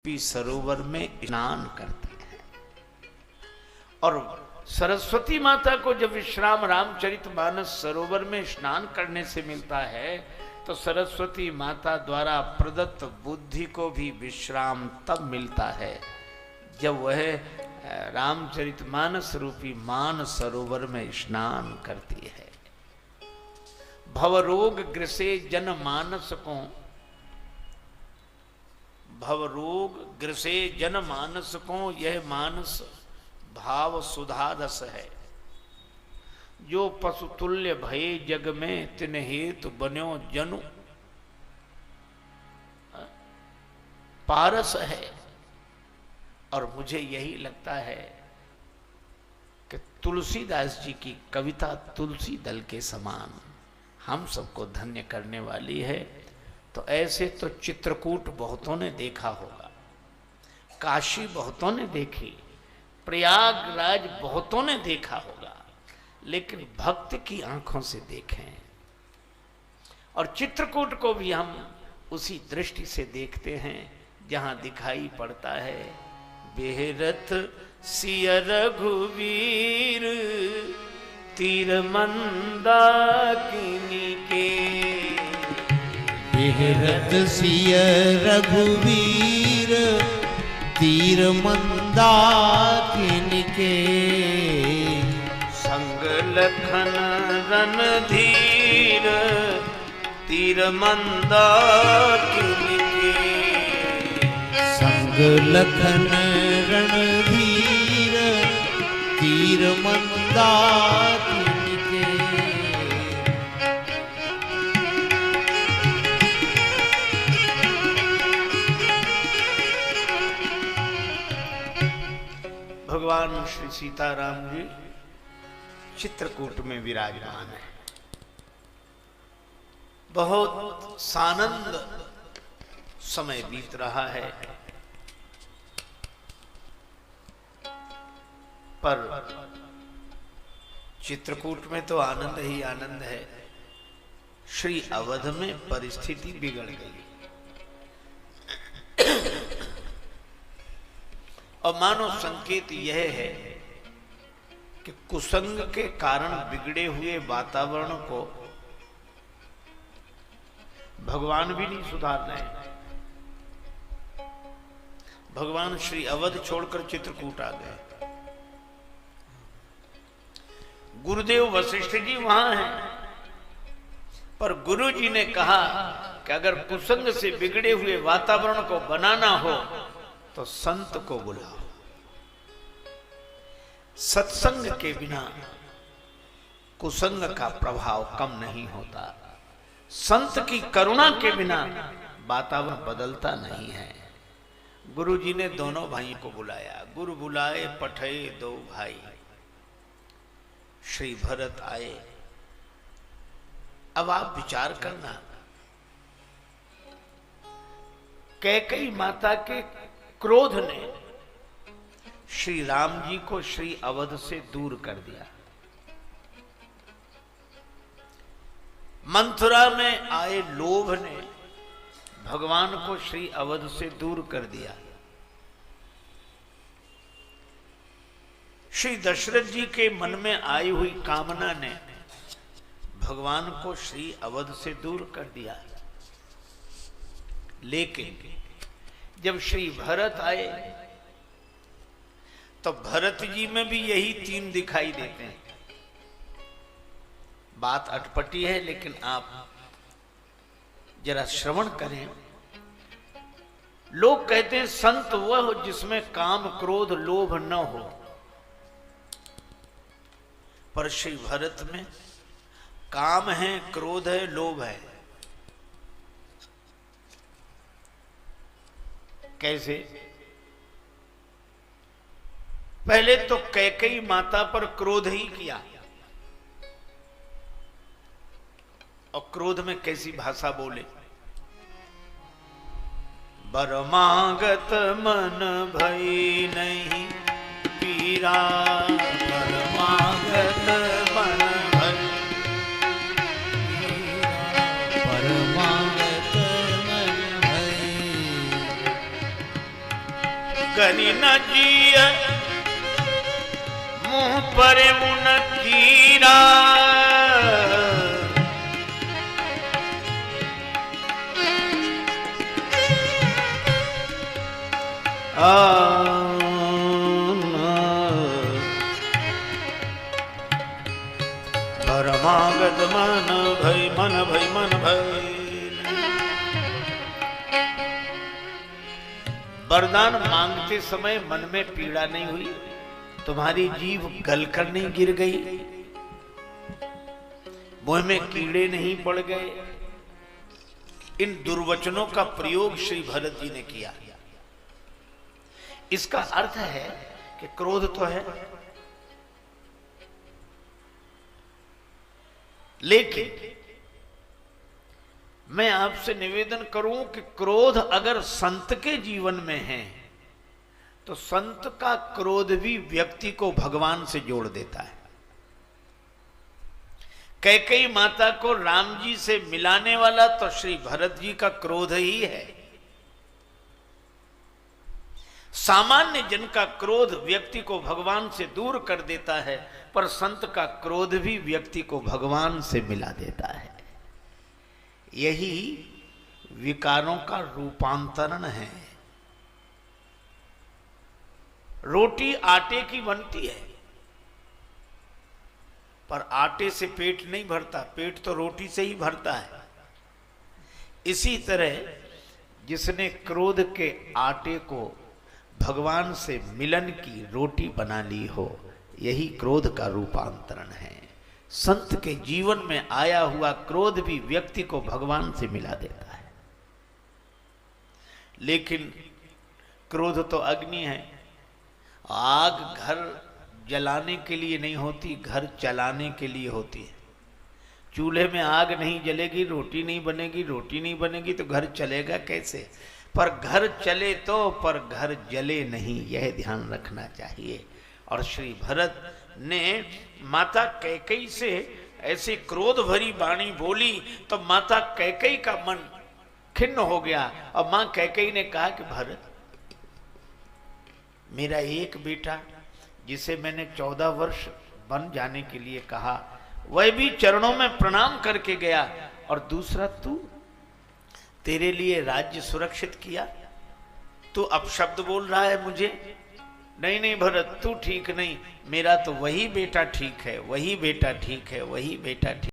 सरोवर में स्नान करते हैं। और सरस्वती माता को जब विश्राम रामचरितमानस सरोवर में स्नान करने से मिलता है, तो सरस्वती माता द्वारा प्रदत्त बुद्धि को भी विश्राम तब मिलता है जब वह रामचरितमानस रूपी मान सरोवर में स्नान करती है। भवरोग ग्रसे जनमानस को, भवरोग ग्रसे जनमानस को, यह मानस भाव सुधा रस है। जो पशुतुल्य भये जग में तिन हेतु बन्यो जनु पारस है। और मुझे यही लगता है कि तुलसीदास जी की कविता तुलसी दल के समान हम सबको धन्य करने वाली है। तो ऐसे तो चित्रकूट बहुतों ने देखा होगा, काशी बहुतों ने देखी, प्रयागराज बहुतों ने देखा होगा, लेकिन भक्त की आंखों से देखें। और चित्रकूट को भी हम उसी दृष्टि से देखते हैं जहां दिखाई पड़ता है बेहरत सिय रघुवीर तीर मंदाकिनी के। बेहरत सिय रघुवीर तीर मंदाकिनी के। संग लखन रणधीर तीर मंदाकिनी के। संग लखन रणधीर तीर मंदाकिनी के। भगवान श्री सीताराम जी चित्रकूट में विराजमान है। बहुत सानंद समय बीत रहा है, पर चित्रकूट में तो आनंद ही आनंद है। श्री अवध में परिस्थिति बिगड़ गई और मानो संकेत यह है कि कुसंग के कारण बिगड़े हुए वातावरण को भगवान भी नहीं सुधार रहे। भगवान श्री अवध छोड़कर चित्रकूट आ गए। गुरुदेव वशिष्ठ जी वहां हैं, पर गुरु जी ने कहा कि अगर कुसंग से बिगड़े हुए वातावरण को बनाना हो तो संत को बुलाओ। सत्संग के बिना कुसंग का प्रभाव कम नहीं होता। संत की करुणा के बिना वातावरण बदलता नहीं है। गुरु जी ने दोनों भाइयों को बुलाया। गुरु बुलाए पठे दो भाई। श्री भरत आए। अब आप विचार करना, कैकेयी माता के क्रोध ने श्री राम जी को श्री अवध से दूर कर दिया। मंथुरा में आए लोभ ने भगवान को श्री अवध से दूर कर दिया। श्री दशरथ जी के मन में आई हुई कामना ने भगवान को श्री अवध से दूर कर दिया। लेकिन जब श्री भरत आए तो भरत जी में भी यही तीन दिखाई देते हैं। बात अटपटी है, लेकिन आप जरा श्रवण करें। लोग कहते हैं संत वह हो जिसमें काम क्रोध लोभ न हो, पर श्री भरत में काम है, क्रोध है, लोभ है। कैसे? पहले तो कैकेयी माता पर क्रोध ही किया, और क्रोध में कैसी भाषा बोले। बर मांगत मन भई नहीं पीरा, बर मांगत मन भई, पर मांगत मन भई गनी न जिय मुंह पर मुन कीरा परमागत मन भय मन भय मन भय। वरदान मांगते समय मन में पीड़ा नहीं हुई, तुम्हारी जीभ गलकर नहीं गिर गई, मुंह में कीड़े नहीं पड़ गए। इन दुर्वचनों का प्रयोग श्री भरत जी ने किया। इसका अर्थ है कि क्रोध तो है, लेकिन मैं आपसे निवेदन करूं कि क्रोध अगर संत के जीवन में है तो संत का क्रोध भी व्यक्ति को भगवान से जोड़ देता है। कैकेयी माता को राम जी से मिलाने वाला तो श्री भरत जी का क्रोध ही है। सामान्य जन का क्रोध व्यक्ति को भगवान से दूर कर देता है, पर संत का क्रोध भी व्यक्ति को भगवान से मिला देता है। यही विकारों का रूपांतरण है। रोटी आटे की बनती है, पर आटे से पेट नहीं भरता, पेट तो रोटी से ही भरता है। इसी तरह जिसने क्रोध के आटे को भगवान से मिलन की रोटी बना ली हो, यही क्रोध का रूपांतरण है। संत के जीवन में आया हुआ क्रोध भी व्यक्ति को भगवान से मिला देता है। लेकिन क्रोध तो अग्नि है। आग घर जलाने के लिए नहीं होती, घर चलाने के लिए होती है। चूल्हे में आग नहीं जलेगी, रोटी नहीं बनेगी, रोटी नहीं बनेगी तो घर चलेगा कैसे? पर घर चले तो, पर घर जले नहीं, यह ध्यान रखना चाहिए। और श्री भरत ने माता कैकेयी से ऐसी क्रोध भरी वाणी बोली तो माता कैकेयी का मन खिन्न हो गया। और मां कैकेयी ने कहा कि भरत, मेरा एक बेटा जिसे मैंने 14 वर्ष बन जाने के लिए कहा, वह भी चरणों में प्रणाम करके गया, और दूसरा तू, तेरे लिए राज्य सुरक्षित किया, तू अपशब्द बोल रहा है मुझे। नहीं नहीं भरत, तू ठीक नहीं, मेरा तो वही बेटा ठीक है, वही बेटा ठीक है, वही बेटा ठीक